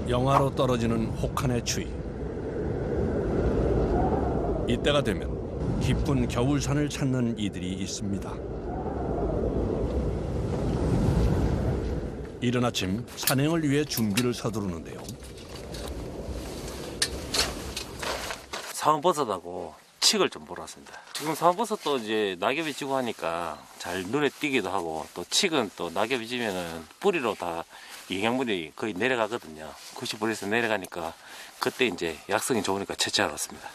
영하로 떨어지는 혹한의 추위. 이때가 되면 깊은 겨울산을 찾는 이들이 있습니다. 이른 아침 산행을 위해 준비를 서두르는데요. 상황버섯하고 칡을 좀 보러 왔습니다. 지금 상황버섯도 이제 낙엽이 지고 하니까 잘 눈에 띄기도 하고, 또 칡은 또 낙엽이 지면은 뿌리로 다 영양분이 거의 내려가거든요. 90%에서 내려가니까 그때 이제 약성이 좋으니까 채취하러 왔습니다.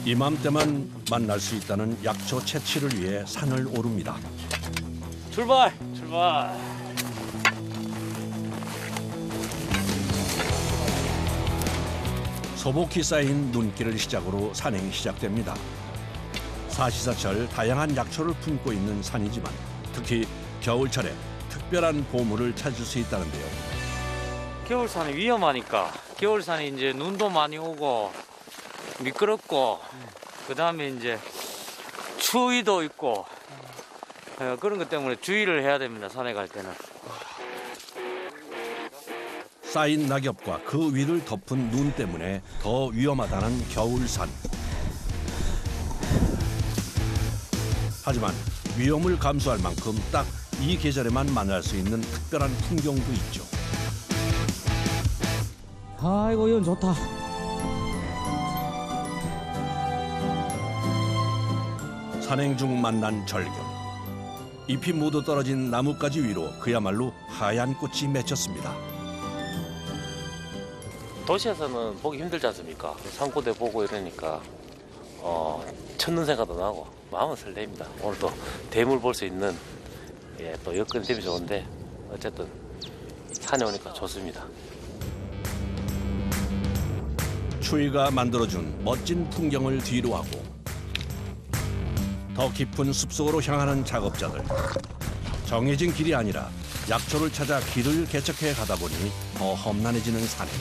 이맘때만 만날 수 있다는 약초 채취를 위해 산을 오릅니다. 출발! 출발! 소복히 쌓인 눈길을 시작으로 산행이 시작됩니다. 사시사철 다양한 약초를 품고 있는 산이지만 특히 겨울철에 특별한 보물을 찾을 수 있다는데요. 겨울산이 위험하니까 겨울산이 이제 눈도 많이 오고 미끄럽고 그다음에 이제 추위도 있고 그런 것 때문에 주의를 해야 됩니다. 산에 갈 때는. 쌓인 낙엽과 그 위를 덮은 눈 때문에 더 위험하다는 겨울산. 하지만 위험을 감수할 만큼 딱 이 계절에만 만날 수 있는 특별한 풍경도 있죠. 아이고 이건 좋다. 산행 중 만난 절경. 잎이 모두 떨어진 나뭇가지 위로 그야말로 하얀 꽃이 맺혔습니다. 도시에서는 보기 힘들지 않습니까? 산고대 보고 이러니까 첫눈새가 더 나고 마음은 설레입니다. 오늘 또 대물 볼 수 있는 또 여건이 되면 좋은데 어쨌든 산에 오니까 좋습니다. 추위가 만들어준 멋진 풍경을 뒤로하고 더 깊은 숲속으로 향하는 작업자들. 정해진 길이 아니라 약초를 찾아 길을 개척해 가다 보니 더 험난해지는 산행.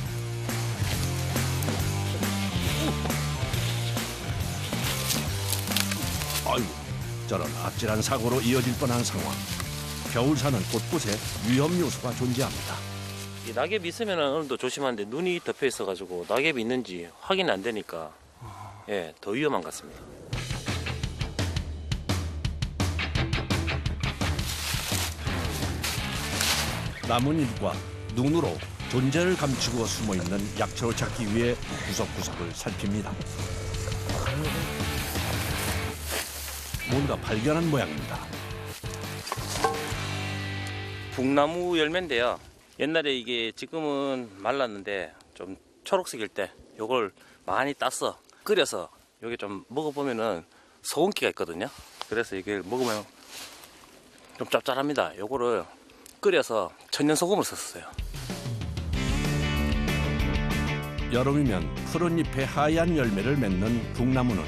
아이고, 저런 아찔한 사고로 이어질 뻔한 상황. 겨울산은 곳곳에 위험 요소가 존재합니다. 이 낙엽이 있으면 어느 정도 조심하는데 눈이 덮여 있어가지고 낙엽이 있는지 확인이 안 되니까 더 위험한 것 같습니다. 나뭇잎과 눈으로 존재를 감추고 숨어있는 약초를 찾기 위해 구석구석을 살핍니다. 뭔가 발견한 모양입니다. 북나무 열매인데요. 옛날에 이게 지금은 말랐는데 좀 초록색일 때 요걸 많이 따서 끓여서 요게 좀 먹어보면은 소금기가 있거든요. 그래서 이게 먹으면 좀 짭짤합니다. 요거를 끓여서 천연소금을 썼어요. 여름이면 푸른 잎에 하얀 열매를 맺는 북나무는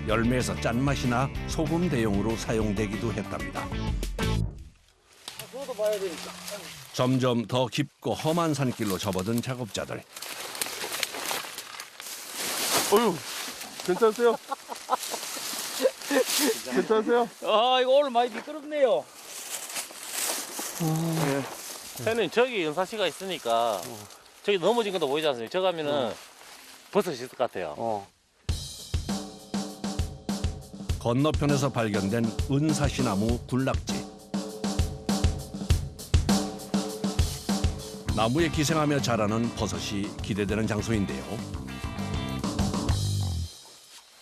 열매에서 짠맛이 나 소금 대용으로 사용되기도 했답니다. 저도 봐야 되니까. 점점 더 깊고 험한 산길로 접어든 작업자들. 어휴, 괜찮으세요? 괜찮으세요? 아 이거 오늘 많이 미끄럽네요. 혜는 저기 은사씨가 있으니까 저기 넘어진 것도 보이지 않습니까? 저 가면은 버섯이 있을 것 같아요. 건너편에서 발견된 은사시나무 군락지. 나무에 기생하며 자라는 버섯이 기대되는 장소인데요.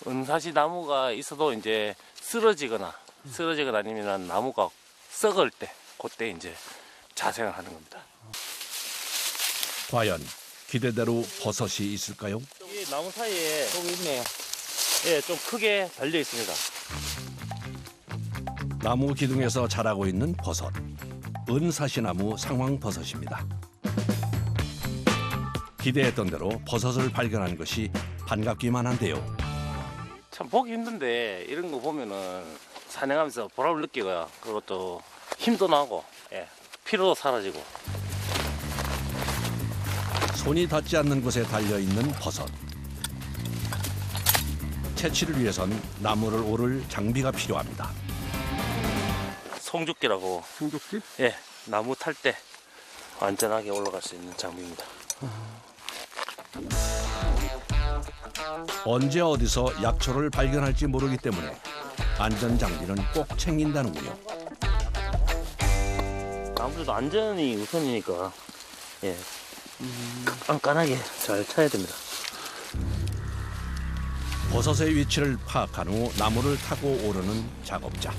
은사시 나무가 있어도 이제 쓰러지거나 아니면 나무가 썩을 때 그때 이제 자생을 하는 겁니다. 과연 기대대로 버섯이 있을까요? 이 나무 사이에 여기 있네요. 좀 크게 달려 있습니다. 나무 기둥에서 자라고 있는 버섯. 은사시나무 상황버섯입니다. 기대했던 대로 버섯을 발견한 것이 반갑기만 한데요. 참 보기 힘든데 이런 거 보면은 산행하면서 보람을 느끼고요. 그리고 또 힘도 나고 피로도 사라지고. 손이 닿지 않는 곳에 달려있는 버섯. 채취를 위해선 나무를 오를 장비가 필요합니다. 송죽기라고 중독기? 나무 탈 때 안전하게 올라갈 수 있는 장비입니다. 언제 어디서 약초를 발견할지 모르기 때문에 안전 장비는 꼭 챙긴다는군요. 아무래도 안전이 우선이니까 예, 깐깐하게 잘 차야 됩니다. 버섯의 위치를 파악한 후 나무를 타고 오르는 작업자.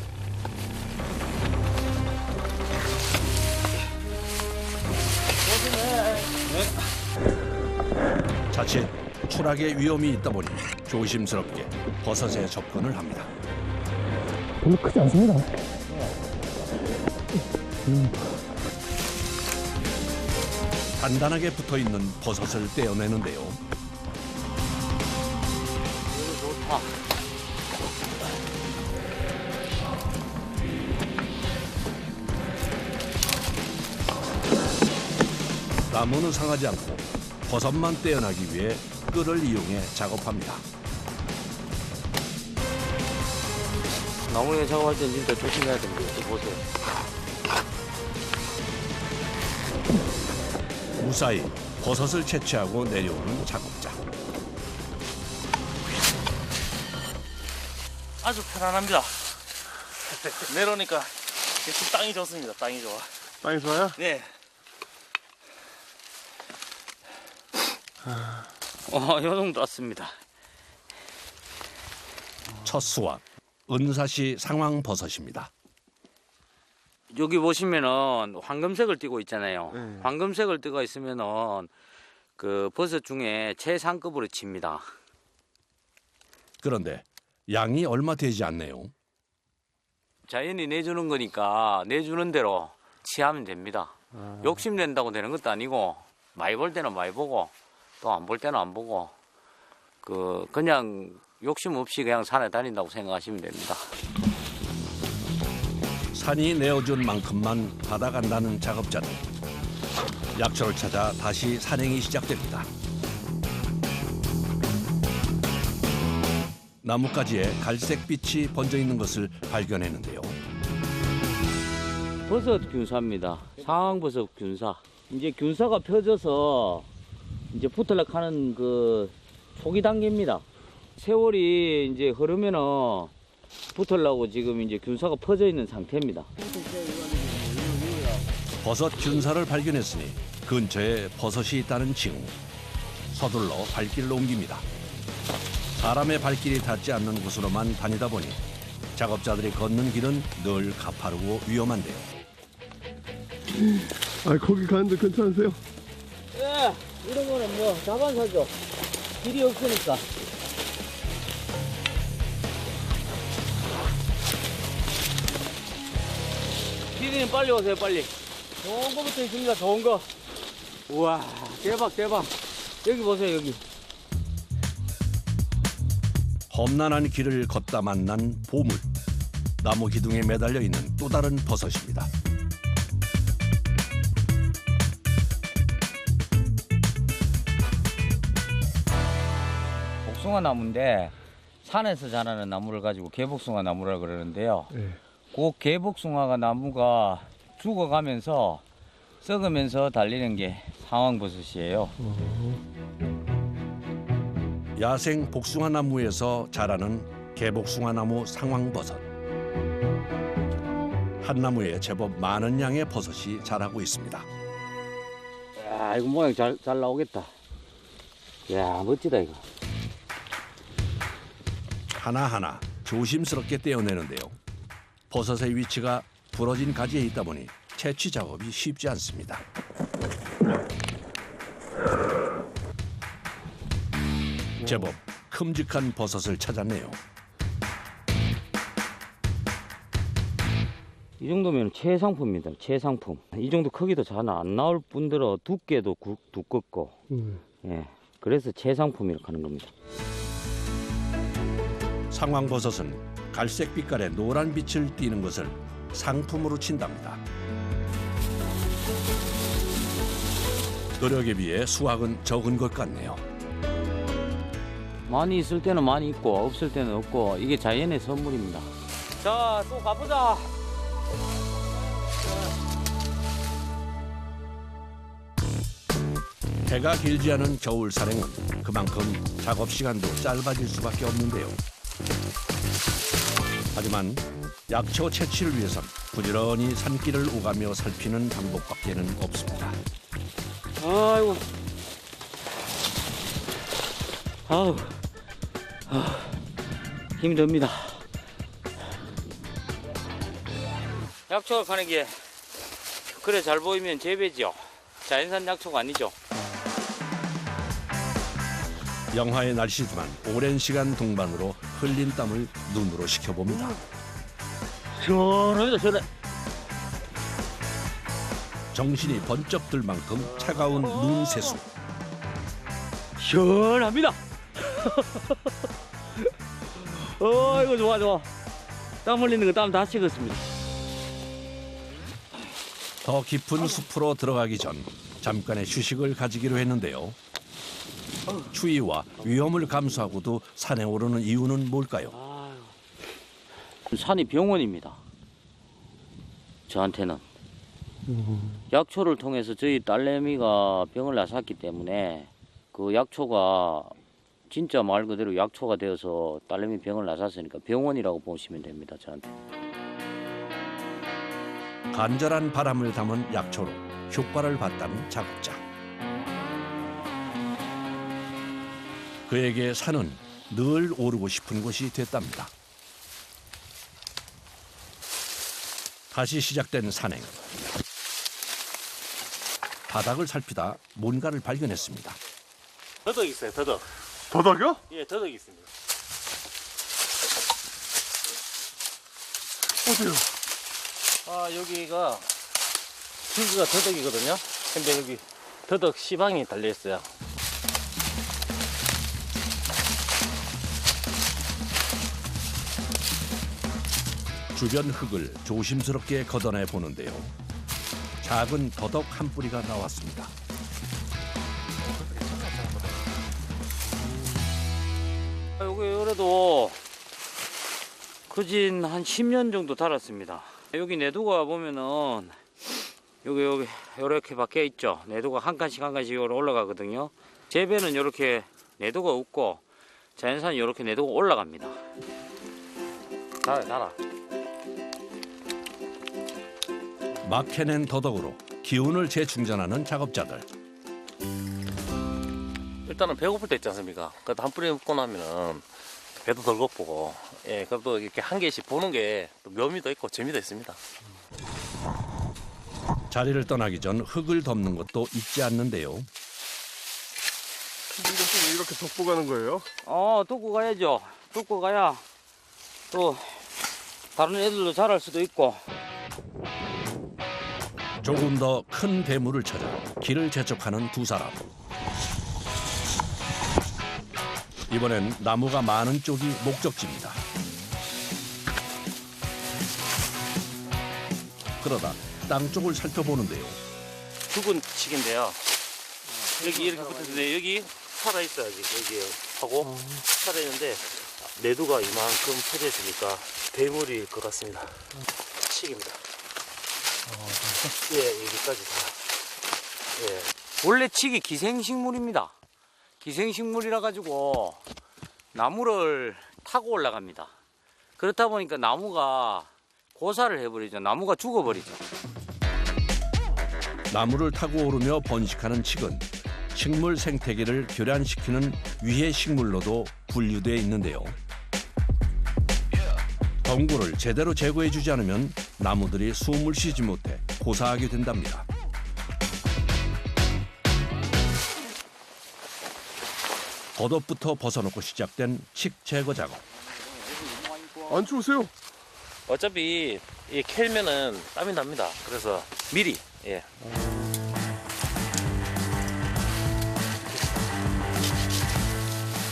자칫 추락의 위험이 있다 보니 조심스럽게 버섯에 접근을 합니다. 별로 크지 않습니다. 단단하게 붙어있는 버섯을 떼어내는데요. 좋다. 나무는 상하지 않고 버섯만 떼어나기 위해 끌을 이용해 작업합니다. 나무에 작업할 때는 진짜 조심해야 됩니다. 또 보세요. 무사히 버섯을 채취하고 내려오는 작업자. 아주 편안합니다. 내려오니까 계속 땅이 좋습니다. 땅이 좋아. 땅이 좋아요? 네. 요 정도 왔습니다. 첫 수확, 은사시 상황버섯입니다. 여기 보시면은 황금색을 띠고 있잖아요. 네. 황금색을 띠고 있으면은 그 버섯 중에 최상급으로 칩니다. 그런데 양이 얼마 되지 않네요. 자연이 내주는 거니까 내주는 대로 치하면 됩니다. 욕심 낸다고 되는 것도 아니고 많이 볼 때는 많이 보고 또 안 볼 때는 안 보고 그냥 욕심 없이 그냥 산에 다닌다고 생각하시면 됩니다. 산이 내어준 만큼만 받아간다는 작업자들. 약초를 찾아 다시 산행이 시작됩니다. 나뭇가지에 갈색 빛이 번져 있는 것을 발견했는데요. 버섯 균사입니다. 상황버섯 균사. 이제 균사가 펴져서 이제 붙으려고 하는 그 초기 단계입니다. 세월이 이제 흐르면은 붙으려고 지금 이제 균사가 퍼져 있는 상태입니다. 버섯 균사를 발견했으니 근처에 버섯이 있다는 징후. 서둘러 발길을 옮깁니다. 사람의 발길이 닿지 않는 곳으로만 다니다 보니 작업자들이 걷는 길은 늘 가파르고 위험한데요. 아, 거기 가는데 괜찮으세요? 예, 이런 거는 뭐 자반사죠. 길이 없으니까. 피디님 빨리 오세요, 빨리. 좋은 거부터 있습니다, 좋은 거. 우와, 대박, 대박. 여기 보세요, 여기. 험난한 길을 걷다 만난 보물. 나무 기둥에 매달려 있는 또 다른 버섯입니다. 복숭아 나무인데 산에서 자라는 나무를 가지고 개복숭아 나무라 그러는데요. 네. 그 개복숭아가 나무가 죽어가면서 썩으면서 달리는 게 상황버섯이에요. 야생 복숭아 나무에서 자라는 개복숭아 나무 상황버섯. 한 나무에 제법 많은 양의 버섯이 자라고 있습니다. 야, 이거 모양 잘 나오겠다. 야, 멋지다 이거. 하나하나 조심스럽게 떼어내는데요. 버섯의 위치가 부러진 가지에 있다 보니 채취 작업이 쉽지 않습니다. 제법 큼직한 버섯을 찾았네요. 이 정도면 최상품입니다. 최상품. 이 정도 크기도 잘 안 나올 뿐더러 두께도 두껍고, 예, 그래서 최상품이라고 하는 겁니다. 상황버섯은 갈색 빛깔의 노란 빛을 띠는 것을 상품으로 친답니다. 노력에 비해 수확은 적은 것 같네요. 많이 있을 때는 많이 있고 없을 때는 없고 이게 자연의 선물입니다. 자, 또 가보자. 해가 길지 않은 겨울 산행은 그만큼 작업 시간도 짧아질 수밖에 없는데요. 하지만 약초 채취를 위해선 부지런히 산길을 오가며 살피는 방법밖에는 없습니다. 아이고. 아우. 힘듭니다. 약초가 가는 게 그래 잘 보이면 재배죠. 자연산 약초가 아니죠. 영하의 날씨지만 오랜 시간 동반으로 흘린 땀을 눈으로 식혀봅니다. 시원합니다, 시원해. 정신이 번쩍 들 만큼 차가운 눈세수. 시원합니다. 이거 좋아, 좋아. 땀 흘리는 거 땀 다 식었습니다. 더 깊은 숲으로 들어가기 전 잠깐의 휴식을 가지기로 했는데요. 추위와 위험을 감수하고도 산에 오르는 이유는 뭘까요? 산이 병원입니다. 저한테는. 약초를 통해서 저희 딸내미가 병을 앓았기 때문에 그 약초가 진짜 말 그대로 약초가 되어서 딸내미 병을 앓았으니까 병원이라고 보시면 됩니다, 저한테. 간절한 바람을 담은 약초로 효과를 봤다는 작업자. 그에게 산은 늘 오르고 싶은 곳이 됐답니다. 다시 시작된 산행. 바닥을 살피다 뭔가를 발견했습니다. 더덕 있어요, 더덕. 더덕이요? 예, 더덕이 있습니다. 어디요? 여기가 줄기가 더덕이거든요. 근데 여기 더덕 씨방이 달려 있어요. 주변 흙을 조심스럽게 걷어내 보는데요. 작은 더덕 한 뿌리가 나왔습니다. 여기 그래도 거진 한 10년 정도 달았습니다. 여기 내두가 보면은 여기 이렇게 박혀 있죠. 내두가 한 칸씩 한 칸씩 올라가거든요. 재배는 이렇게 내두가 없고 자연산이 이렇게 내두가 올라갑니다. 달아. 막 캐낸 더덕으로 기운을 재충전하는 작업자들. 일단은 배고플 때 있지 않습니까? 그래도 한 뿌리 먹고 나면은 배도 덜 고프고, 예, 그래도 이렇게 한 개씩 보는 게 또 묘미도 있고 재미도 있습니다. 자리를 떠나기 전 흙을 덮는 것도 잊지 않는데요. 이것도 이렇게 덮고 가는 거예요? 덮고 가야죠. 덮고 가야 또 다른 애들도 자랄 수도 있고. 조금 더 큰 대물을 찾아 길을 재촉하는 두 사람. 이번엔 나무가 많은 쪽이 목적지입니다. 그러다 땅 쪽을 살펴보는데요. 죽은 칡인데요. 여기 이렇게 붙었는데 여기 살아있어야지. 여기 하고 살아있는데 내두가 이만큼 퍼져 있으니까 대물일 것 같습니다. 칡입니다. 예, 여기까지 다. 예. 원래 칡이 기생식물입니다. 기생식물이라 가지고 나무를 타고 올라갑니다. 그렇다 보니까 나무가 고사를 해버리죠. 나무가 죽어버리죠. 나무를 타고 오르며 번식하는 칡은 식물 생태계를 교란시키는 위해 식물로도 분류돼 있는데요. 덩굴을 제대로 제거해주지 않으면 나무들이 숨을 쉬지 못해 고사하게 된답니다. 겉옷부터 벗어놓고 시작된 칡 제거 작업. 안 추우세요? 어차피 이 캘면은 땀이 납니다. 그래서 미리, 예.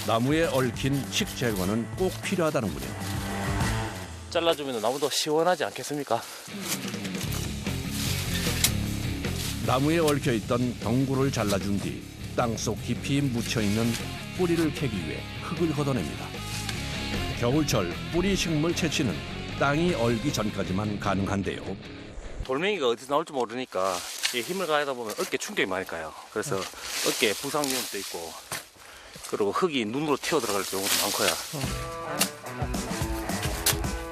나무에 얽힌 칡 제거는 꼭 필요하다는군요. 잘라주면 나무도 시원하지 않겠습니까? 나무에 얽혀있던 덩굴을 잘라준 뒤 땅속 깊이 묻혀있는 뿌리를 캐기 위해 흙을 걷어냅니다. 겨울철 뿌리 식물 채취는 땅이 얼기 전까지만 가능한데요. 돌멩이가 어디서 나올지 모르니까 이 힘을 가하다 보면 어깨 충격이 많이 가요. 그래서 어깨 부상 위험도 있고, 그리고 흙이 눈으로 튀어 들어갈 경우도 많고요.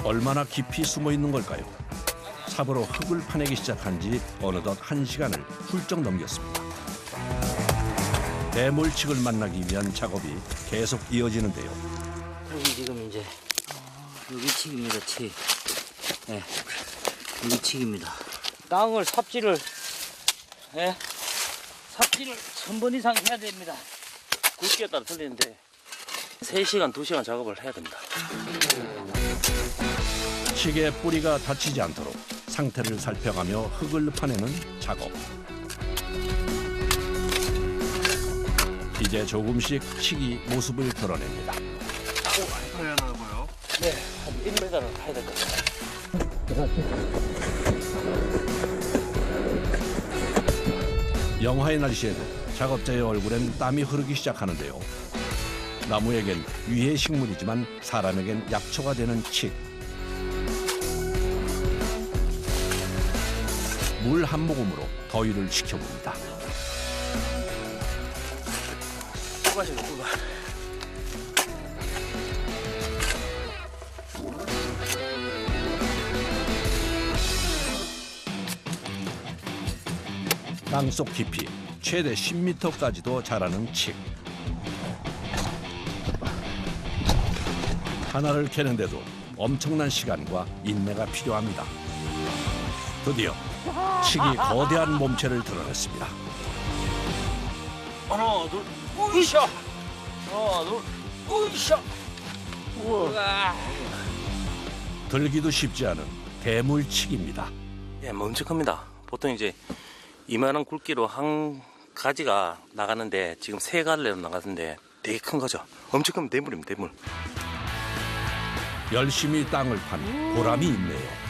얼마나 깊이 숨어 있는 걸까요? 삽으로 흙을 파내기 시작한 지 어느덧 1시간을 훌쩍 넘겼습니다. 대물칙을 만나기 위한 작업이 계속 이어지는데요. 여기 지금 이제 여기 칡입니다. 칡. 네, 여기 칡입니다. 땅을 삽질을 1000번 이상 해야 됩니다. 굵기에 따라 틀리는데 3시간, 2시간 작업을 해야 됩니다. 칡의 뿌리가 다치지 않도록 상태를 살펴가며 흙을 파내는 작업. 이제 조금씩 칡이 모습을 드러냅니다. 해야 하고요. 네, 한 1m를 해야 될 것 같아요. 영하의 날씨에도 작업자의 얼굴엔 땀이 흐르기 시작하는데요. 나무에겐 위해 식물이지만 사람에겐 약초가 되는 칡. 물 한 모금으로 더위를 식혀봅니다. 꿀맛이네, 꿀맛. 땅속 깊이 최대 10m까지도 자라는 칡. 하나를 캐는데도 엄청난 시간과 인내가 필요합니다. 드디어 칡이 거대한 몸체를 드러냈습니다. 하나, 둘, 으쌰! 하나, 둘, 으쌰! 우와. 들기도 쉽지 않은 대물칡입니다. 예, 멈쩍합니다. 보통 이제 이만한 굵기로 한 가지가 나가는데 지금 3갈래로 나갔는데 되게 큰 거죠. 엄청 큰 대물입니다, 대물. 열심히 땅을 판 보람이 있네요.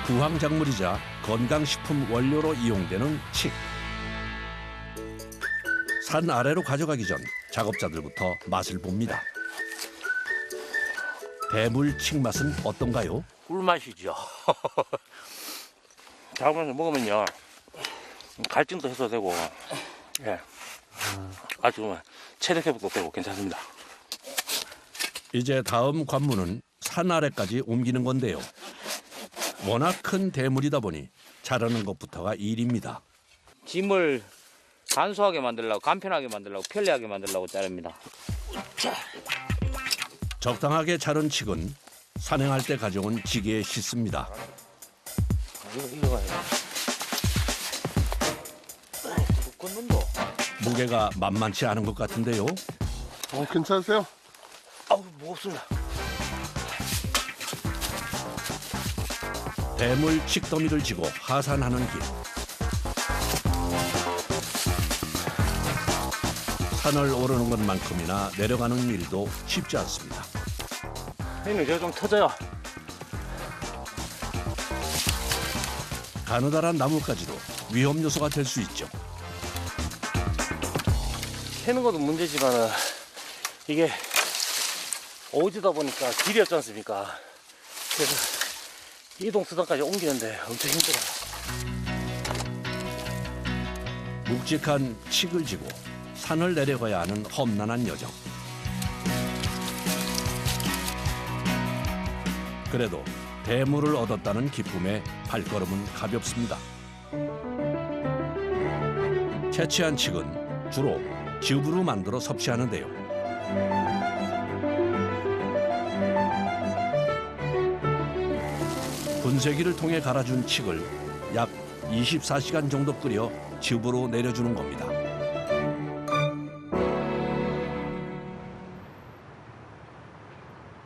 구황작물이자 건강식품 원료로 이용되는 칡. 산 아래로 가져가기 전 작업자들부터 맛을 봅니다. 대물칡 맛은 어떤가요? 꿀맛이죠. 작업하면서 먹으면요, 갈증도 해소되고, 예, 아주 체력 회복도 되고 괜찮습니다. 이제 다음 관문은 산 아래까지 옮기는 건데요. 워낙 큰 대물이다 보니 자르는 것부터가 일입니다. 짐을 간소하게 만들려고, 간편하게 만들려고, 편리하게 만들려고 자릅니다. 적당하게 자른 칡은 산행할 때 가져온 지게에 싣습니다. 이거 가야 돼. 무게가 만만치 않은 것 같은데요. 괜찮으세요? 아우, 무겁습니다. 대물 칡더미를 지고 하산하는 길. 산을 오르는 것만큼이나 내려가는 일도 쉽지 않습니다. 형님, 제가 좀 터져요. 가느다란 나무까지도 위험 요소가 될 수 있죠. 캐는 것도 문제지만은 이게 오지다 보니까 길이 없지 않습니까? 그래서 이동 수단까지 옮기는데 엄청 힘들어요. 묵직한 칡을 지고 산을 내려가야 하는 험난한 여정. 그래도 대물을 얻었다는 기쁨에 발걸음은 가볍습니다. 채취한 칡은 주로 즙으로 만들어 섭취하는데요. 분쇄기를 통해 갈아준 칡을 약 24시간 정도 끓여 즙으로 내려주는 겁니다.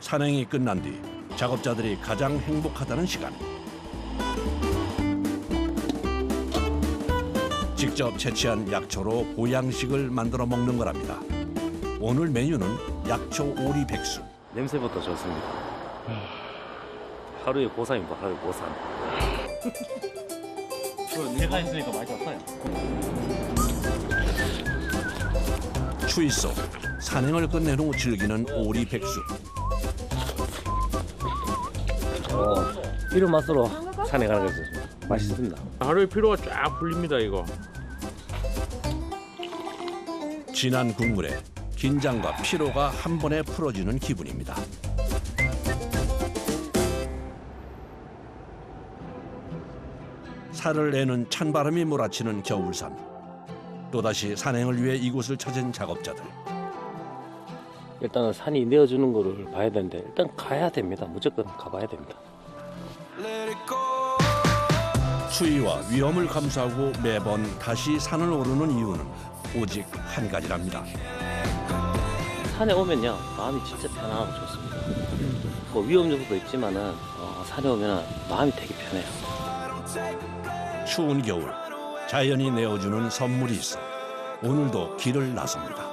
산행이 끝난 뒤 작업자들이 가장 행복하다는 시간. 직접 채취한 약초로 보양식을 만들어 먹는 거랍니다. 오늘 메뉴는 약초 오리 백수. 냄새부터 좋습니다. 하루에 고산입니다. 하루에 고산. 제가 있으니까 맛이 없어요. 추위 속 산행을 끝낸 후 즐기는 오리 백수. 이런 맛으로 산에 가는 거죠. 맛있습니다. 하루의 피로가 쫙 풀립니다 이거. 진한 국물에 긴장과 피로가 한 번에 풀어지는 기분입니다. 살을 내는 찬바람이 몰아치는 겨울산. 또다시 산행을 위해 이곳을 찾은 작업자들. 일단은 산이 내어주는 거를 봐야 되는데 일단 가야 됩니다. 무조건 가봐야 됩니다. 수위와 위험을 감수하고 매번 다시 산을 오르는 이유는 오직 한 가지랍니다. 산에 오면요 마음이 진짜 편안하고 좋습니다. 뭐 위험 요소도 있지만은 산에 오면 마음이 되게 편해요. 추운 겨울 자연이 내어주는 선물이 있어 오늘도 길을 나섭니다.